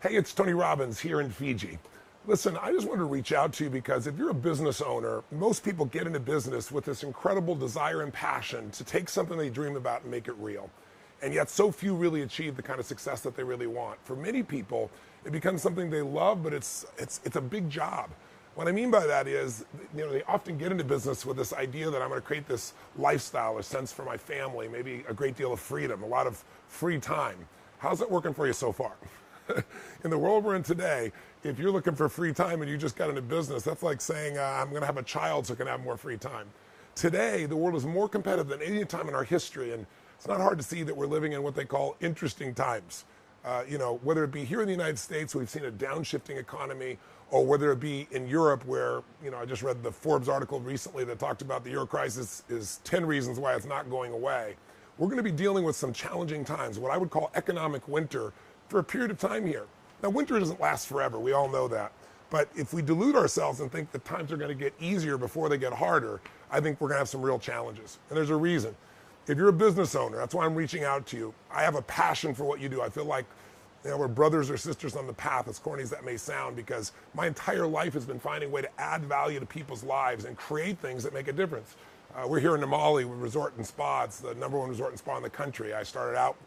Hey, it's Tony Robbins here in Fiji. Listen, I just wanted to reach out to you because if you're a business owner, most people get into business with this incredible desire and passion to take something they dream about and make it real. And yet so few really achieve the kind of success that they really want. For many people, it becomes something they love, but it's a big job. What I mean by that is, they often get into business with this idea that I'm going to create this lifestyle or sense for my family, maybe a great deal of freedom, a lot of free time. How's that working for you so far? In the world we're in today, if you're looking for free time and you just got into business, that's like saying, I'm going to have a child so I can have more free time. Today, the world is more competitive than any time in our history, and it's not hard to see that we're living in what they call interesting times. Whether it be here in the United States, we've seen a downshifting economy, or whether it be in Europe, where, I just read the Forbes article recently that talked about the Euro crisis is 10 reasons why it's not going away. We're going to be dealing with some challenging times, what I would call economic winter, for a period of time here. Now, winter doesn't last forever. We all know that. But if we delude ourselves and think that times are going to get easier before they get harder, I think we're going to have some real challenges. And there's a reason. If you're a business owner, that's why I'm reaching out to you. I have a passion for what you do. I feel like we're brothers or sisters on the path, as corny as that may sound, because my entire life has been finding a way to add value to people's lives and create things that make a difference. We're here in Namale with Resort and Spa. It's the #1 resort and spa in the country. I started out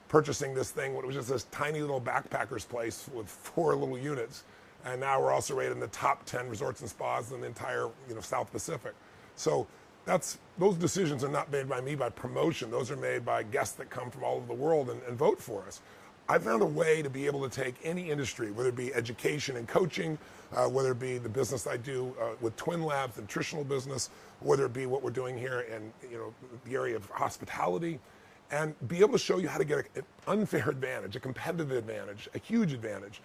purchasing this thing when it was just this tiny little backpackers place with 4 little units. And now we're also rated in the top 10 resorts and spas in the entire South Pacific. So those decisions are not made by me by promotion. Those are made by guests that come from all over the world and vote for us. I found a way to be able to take any industry, whether it be education and coaching, whether it be the business I do with Twin Labs, the nutritional business, whether it be what we're doing here in the area of hospitality, and be able to show you how to get an unfair advantage, a competitive advantage, a huge advantage.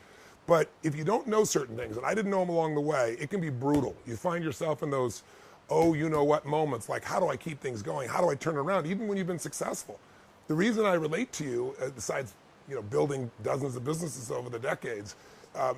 But if you don't know certain things, and I didn't know them along the way, it can be brutal. You find yourself in those, you-know-what moments, like how do I keep things going? How do I turn around, even when you've been successful? The reason I relate to you, besides building dozens of businesses over the decades,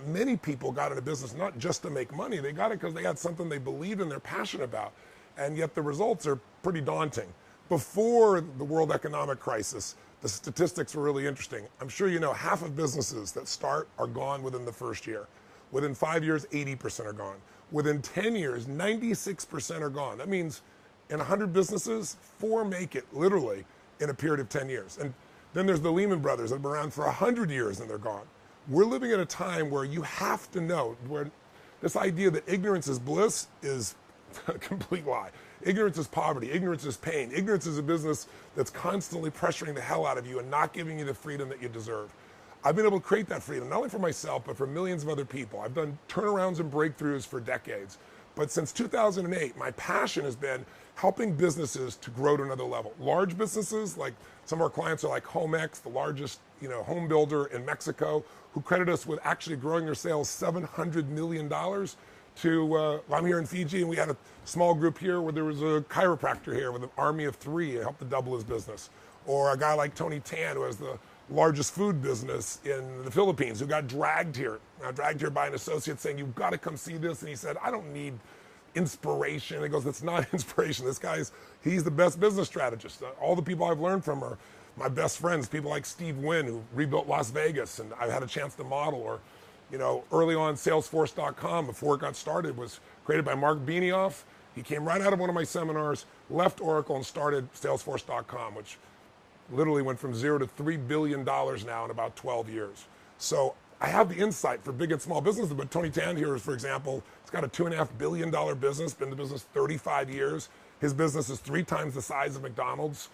many people got into business not just to make money. They got it because they had something they believed in, they're passionate about, and yet the results are pretty daunting. Before the world economic crisis, the statistics were really interesting. I'm sure you know half of businesses that start are gone within the first year. Within 5 years, 80% are gone. Within 10 years, 96% are gone. That means in 100 businesses, 4 make it literally in a period of 10 years. And then there's the Lehman Brothers that have been around for 100 years and they're gone. We're living at a time where you have to know, where this idea that ignorance is bliss is a complete lie. Ignorance is poverty. Ignorance is pain. Ignorance is a business that's constantly pressuring the hell out of you and not giving you the freedom that you deserve. I've been able to create that freedom, not only for myself, but for millions of other people. I've done turnarounds and breakthroughs for decades. But since 2008, my passion has been helping businesses to grow to another level. Large businesses, like some of our clients are like HomeX, the largest home builder in Mexico, who credit us with actually growing their sales $700 million. I'm here in Fiji, and we had a small group here where there was a chiropractor here with an army of 3 and helped to double his business. Or a guy like Tony Tan, who has the largest food business in the Philippines, who got dragged here by an associate saying, you've got to come see this. And he said, I don't need inspiration. And he goes, that's not inspiration. He's the best business strategist. All the people I've learned from are my best friends, people like Steve Wynn, who rebuilt Las Vegas, and I've had a chance to model. Or early on, Salesforce.com, before it got started, was created by Mark Benioff. He came right out of one of my seminars, left Oracle, and started Salesforce.com, which literally went from 0 to $3 billion now in about 12 years. So I have the insight for big and small businesses, but Tony Tan here, for example, he's got a $2.5 billion business, been in the business 35 years. His business is 3 times the size of McDonald's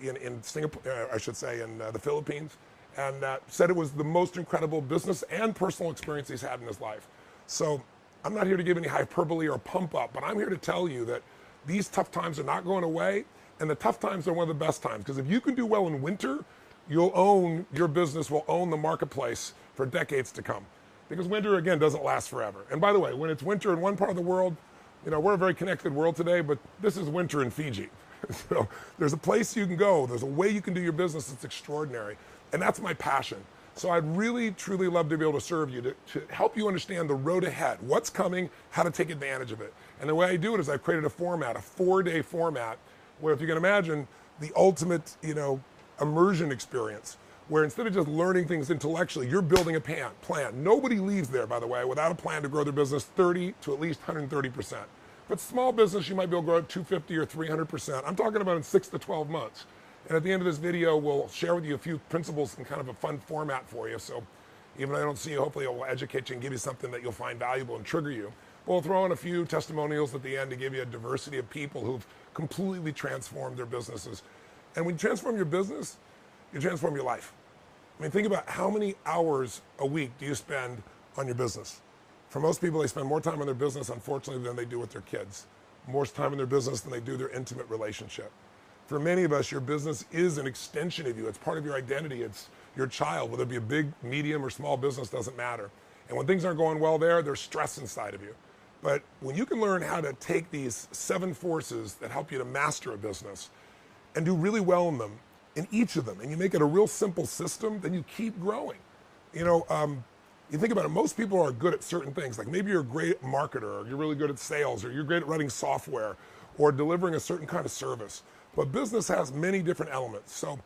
in Singapore, I should say, in the Philippines. And said it was the most incredible business and personal experience he's had in his life. So I'm not here to give any hyperbole or pump up, but I'm here to tell you that these tough times are not going away, and the tough times are one of the best times. Because if you can do well in winter, your business will own the marketplace for decades to come. Because winter, again, doesn't last forever. And by the way, when it's winter in one part of the world, we're a very connected world today, but this is winter in Fiji. So there's a place you can go. There's a way you can do your business that's extraordinary. And that's my passion. So I'd really, truly love to be able to serve you, to help you understand the road ahead, what's coming, how to take advantage of it. And the way I do it is I've created a format, a 4-day format, where if you can imagine the ultimate, immersion experience, where instead of just learning things intellectually, you're building a plan. Nobody leaves there, by the way, without a plan to grow their business 30 to at least 130%. But small business, you might be able to grow at 250 or 300%. I'm talking about in 6 to 12 months. And at the end of this video, we'll share with you a few principles in kind of a fun format for you. So even if I don't see you, hopefully it will educate you and give you something that you'll find valuable and trigger you. We'll throw in a few testimonials at the end to give you a diversity of people who've completely transformed their businesses. And when you transform your business, you transform your life. I mean, think about how many hours a week do you spend on your business? For most people, they spend more time on their business, unfortunately, than they do with their kids. More time in their business than they do their intimate relationship. For many of us, your business is an extension of you. It's part of your identity. It's your child. Whether it be a big, medium, or small business, doesn't matter. And when things aren't going well there, there's stress inside of you. But when you can learn how to take these 7 forces that help you to master a business and do really well in them, in each of them, and you make it a real simple system, then you keep growing. You think about it, most people are good at certain things. Like maybe you're a great marketer, or you're really good at sales, or you're great at running software, or delivering a certain kind of service. But business has many different elements. So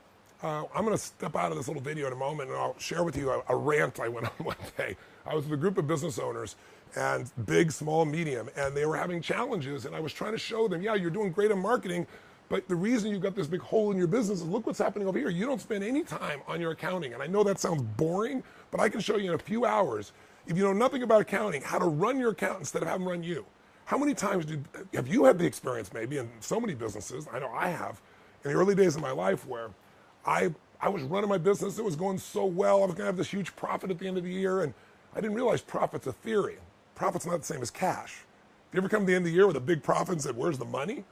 I'm going to step out of this little video in a moment, and I'll share with you a rant I went on one day. I was with a group of business owners, and big, small, medium, and they were having challenges, and I was trying to show them, yeah, you're doing great in marketing, but the reason you've got this big hole in your business is look what's happening over here. You don't spend any time on your accounting. And I know that sounds boring, but I can show you in a few hours, if you know nothing about accounting, how to run your account instead of having them run you. How many times have you had the experience maybe in so many businesses, I know I have, in the early days of my life where I was running my business, it was going so well, I was gonna have this huge profit at the end of the year, and I didn't realize profit's a theory. Profit's not the same as cash. If you ever come to the end of the year with a big profit and said, where's the money?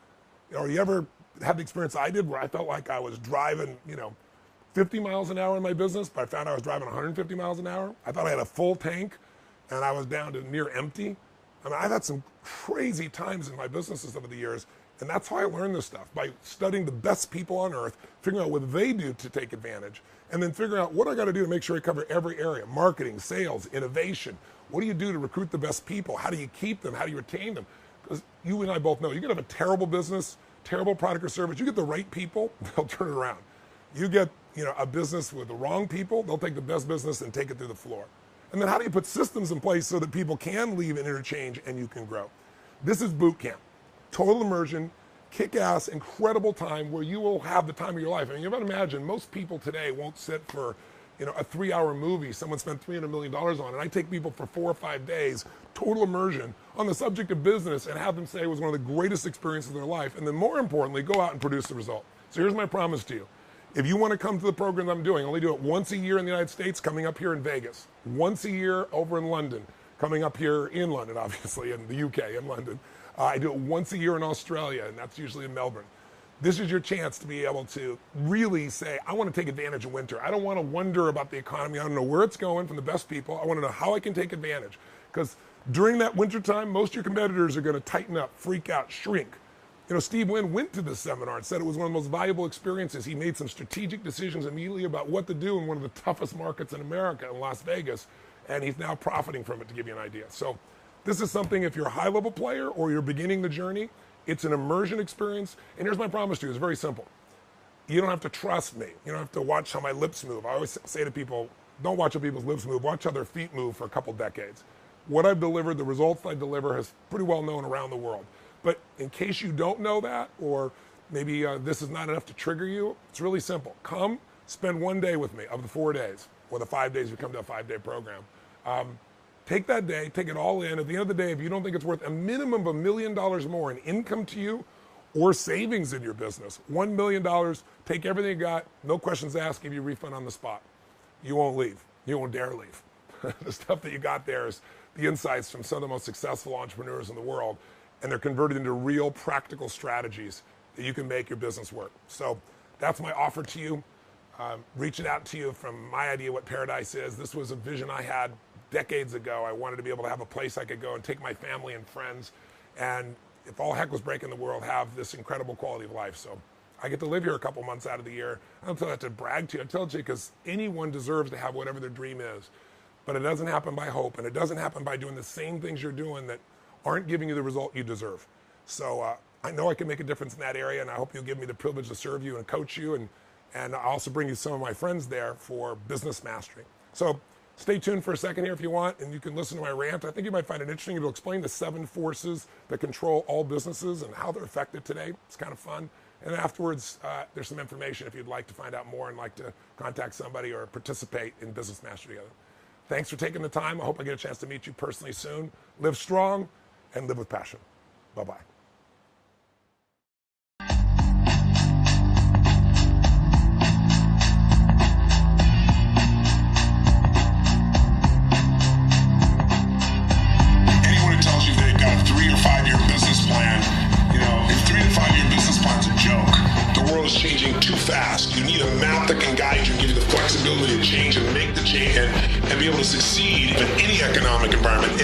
Or you ever had the experience I did where I felt like I was driving, 50 miles an hour in my business, but I found I was driving 150 miles an hour. I thought I had a full tank and I was down to near empty. I mean, I've had some crazy times in my businesses over the years, and that's how I learned this stuff, by studying the best people on earth, figuring out what they do to take advantage, and then figuring out what I got to do to make sure I cover every area: marketing, sales, innovation. What do you do to recruit the best people? How do you keep them? How do you retain them? Because you and I both know you can have a terrible business, terrible product or service. You get the right people, they'll turn it around. You get a business with the wrong people, they'll take the best business and take it through the floor. And then how do you put systems in place so that people can leave and interchange and you can grow? This is boot camp. Total immersion, kick-ass, incredible time where you will have the time of your life. I mean, you got to imagine, most people today won't sit for a 3-hour movie someone spent $300 million on. And I take people for 4 or 5 days, total immersion, on the subject of business and have them say it was one of the greatest experiences of their life. And then more importantly, go out and produce the result. So here's my promise to you. If you want to come to the program I'm doing, I only do it once a year in the United States, coming up here in Vegas. Once a year over in London, coming up here in London, obviously, in the UK, in London. I do it once a year in Australia, and that's usually in Melbourne. This is your chance to be able to really say, I want to take advantage of winter. I don't want to wonder about the economy. I don't know where it's going from the best people. I want to know how I can take advantage. Because during that winter time, most of your competitors are going to tighten up, freak out, shrink. Steve Wynn went to this seminar and said it was one of the most valuable experiences. He made some strategic decisions immediately about what to do in one of the toughest markets in America, in Las Vegas, and he's now profiting from it, to give you an idea. So this is something, if you're a high-level player or you're beginning the journey, it's an immersion experience. And here's my promise to you. It's very simple. You don't have to trust me. You don't have to watch how my lips move. I always say to people, don't watch how people's lips move. Watch how their feet move for a couple decades. What I've delivered, the results I deliver, is pretty well known around the world. But in case you don't know that, or maybe this is not enough to trigger you, it's really simple. Come, spend 1 day with me of the 4 days, or the 5 days we come to a 5-day program. Take that day, take it all in. At the end of the day, if you don't think it's worth a minimum of $1 million more in income to you or savings in your business, $1 million, take everything you got, no questions asked, give you a refund on the spot. You won't leave. You won't dare leave. The stuff that you got there is the insights from some of the most successful entrepreneurs in the world, and they're converted into real practical strategies that you can make your business work. So that's my offer to you. Reaching out to you from my idea what paradise is. This was a vision I had decades ago. I wanted to be able to have a place I could go and take my family and friends, and if all heck was breaking the world, have this incredible quality of life. So I get to live here a couple months out of the year. I don't tell that to brag to you. I tell it to you because anyone deserves to have whatever their dream is. But it doesn't happen by hope, and it doesn't happen by doing the same things you're doing that aren't giving you the result you deserve. So I know I can make a difference in that area, and I hope you'll give me the privilege to serve you and coach you and And I'll also bring you some of my friends there for business mastery. So stay tuned for a second here if you want, and you can listen to my rant. I think you might find it interesting. It'll explain the 7 forces that control all businesses and how they're affected today. It's kind of fun. And afterwards, there's some information if you'd like to find out more and like to contact somebody or participate in business mastery together. Thanks for taking the time. I hope I get a chance to meet you personally soon. Live strong and live with passion. Bye-bye. Anyone who tells you they've got a 3 or 5 year business plan, if 3 to 5 year business plan's a joke. The world is changing too fast. You need a map that can guide you and give you the flexibility to change and make the change and be able to succeed in any economic environment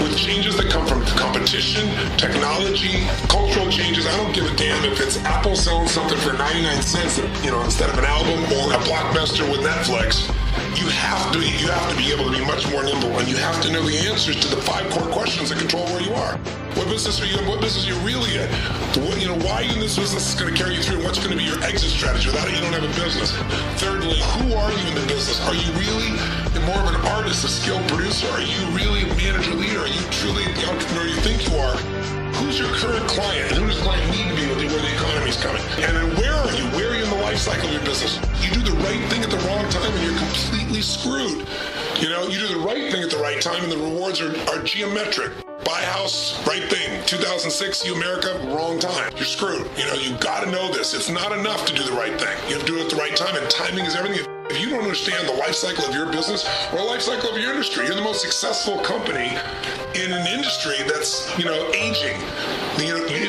with changes that come from competition, technology, cultural changes. I don't give a damn if it's Apple selling something for 99 cents, instead of an album, or a blockbuster with Netflix. You have to be able to be much more nimble, and you have to know the answers to the 5 core questions that control where you are. What business are you in? What business are you really in? Why are you in this business is going to carry you through, and what's going to be your exit strategy? Without it, you don't have a business. Thirdly, who are you in the business? Are you really more of an artist, a skilled producer? Are you really a manager leader? Are you truly the entrepreneur you think you are? Who's your current client? And who does the client need to be with you where the economy's coming? And then where are you? Where are you in the life cycle of your business? You do the right thing at the wrong time and you're completely screwed. You do the right thing at the right time and the rewards are geometric. Buy a house, right thing. 2006, America, wrong time. You're screwed. You got to know this. It's not enough to do the right thing. You have to do it at the right time, and timing is everything. If you don't understand the life cycle of your business or the life cycle of your industry, you're the most successful company in an industry that's, aging.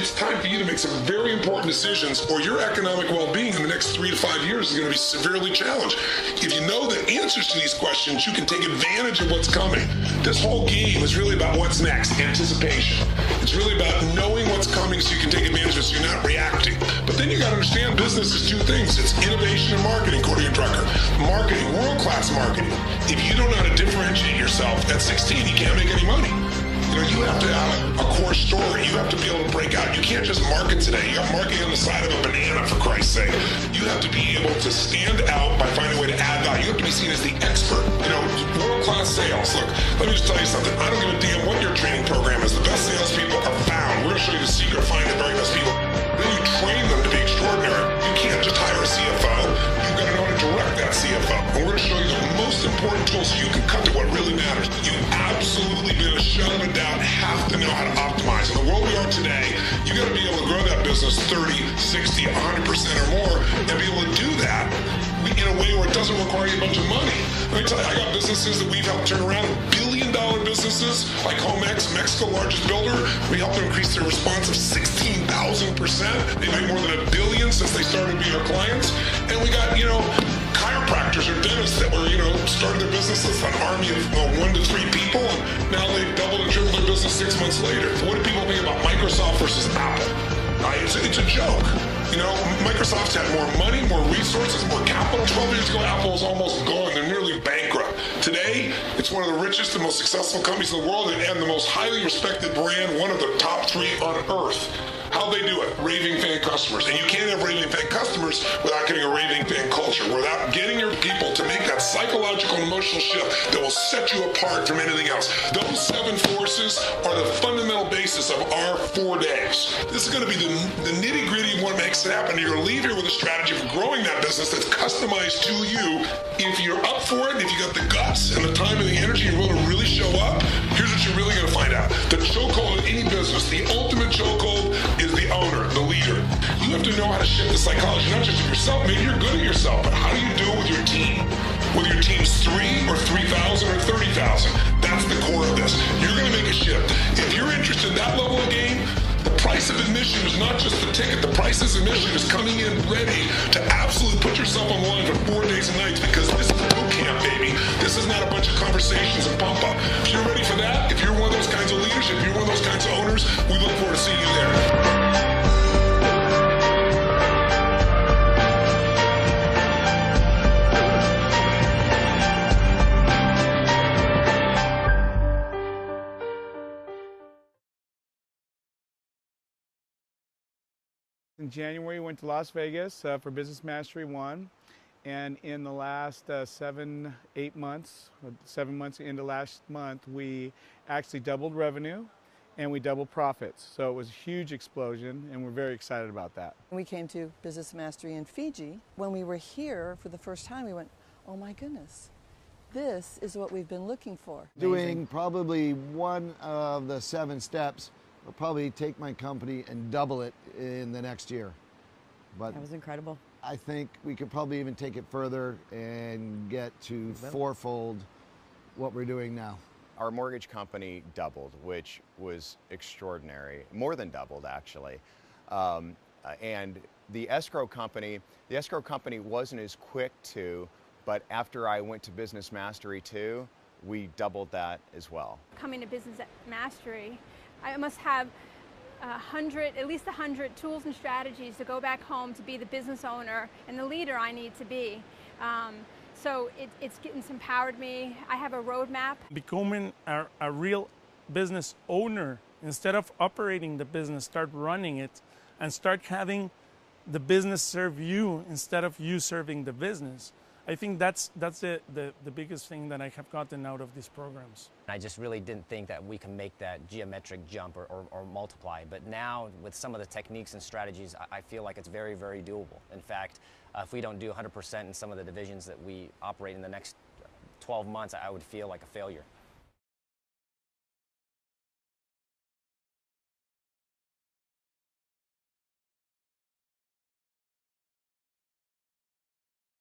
It's time for you to make some very important decisions, or your economic well-being in the next 3 to 5 years is going to be severely challenged. If you know the answers to these questions, you can take advantage of what's coming. This whole game is really about what's next, anticipation. It's really about knowing what's coming so you can take advantage of it so you're not reacting. But then you got to understand business is 2 things. It's innovation and marketing, according to Drucker. Marketing, world-class marketing. If you don't know how to differentiate yourself at 16, you can't make any money. You have to have a core story. You have to be able to break out. You can't just market today. You got marketing on the side of a banana, for Christ's sake. You have to be able to stand out by finding a way to add value. You have to be seen as the expert. World-class sales. Look, let me just tell you something. I don't give a damn what your training program is. The best salespeople are found. We're going to show you the secret of finding the very best people. Then you train them to be extraordinary. You can't just hire a CFO. You've got to know how to direct that CFO. And we're going to show you the most important tools so you can cut to what really matters. You absolutely, beyond a shadow of a doubt, have to know how to optimize. In the world we are today, you got to be able to grow that business 30, 60, 100% or more, and be able to do that in a way where it doesn't require you a bunch of money. Let me tell you, I got businesses that we've helped turn around, billion-dollar businesses like HomeX, Mexico's largest builder. We helped them increase their response of 16,000%. They made more than $1 billion since they started being our clients. And we got, chiropractors or dentists that were, started their business with an army of 1 to 3 people, and now they've doubled and tripled their business 6 months later. What do people think about Microsoft versus Apple? It's a joke. Microsoft's had more money, more resources, more capital. 12 years ago, Apple was almost gone. They're nearly bankrupt. Today, it's one of the richest and most successful companies in the world and the most highly respected brand, one of the top 3 on earth. How they do it? Raving fan customers. And you can't have raving fan customers without getting a raving fan culture, without getting your people to make that psychological and emotional shift that will set you apart from anything else. Those 7 forces are the fundamental basis of our 4 days. This is going to be the nitty-gritty of what makes it happen. You're going to leave here with a strategy for growing that business that's customized to you. If you're up for it, if you got the guts and the time and the energy and will to really show up, here's what you're really going to find out. The chokehold of any business, the ultimate chokehold, is the owner, the leader. You have to know how to shift the psychology, not just of yourself. Maybe you're good at yourself, but how do you do it with your team? Whether your team's 3 or 3,000 or 30,000, that's the core of this. You're going to make a shift. If you're interested in that level of game, the price of admission is not just the ticket. The price of admission is coming in ready to absolutely put yourself on the line for 4 days and nights, because this is boot camp, baby. This is not a bunch of conversations and pump up. If you're ready for that, if you're one of those kinds of leaders, if you're one of those kinds of owners, we look forward to seeing you there. In January, we went to Las Vegas for Business Mastery 1. And in the last 7 months into last month, we actually doubled revenue and we doubled profits. So it was a huge explosion, and we're very excited about that. We came to Business Mastery in Fiji. When we were here for the first time, we went, oh my goodness, this is what we've been looking for. Doing probably one of the 7 steps will probably take my company and double it in the next year. But that was incredible. I think we could probably even take it further and get to fourfold what we're doing now. Our mortgage company doubled, which was extraordinary, more than doubled actually. And the escrow company wasn't as quick to, but after I went to Business Mastery 2, we doubled that as well. Coming to Business Mastery, I must have at least 100 tools and strategies to go back home to be the business owner and the leader I need to be. So it's empowered me. I have a roadmap. Becoming a real business owner, instead of operating the business, start running it and start having the business serve you instead of you serving the business. I think that's the biggest thing that I have gotten out of these programs. I just really didn't think that we can make that geometric jump or multiply. But now, with some of the techniques and strategies, I feel like it's very, very doable. In fact, if we don't do 100% in some of the divisions that we operate in the next 12 months, I would feel like a failure.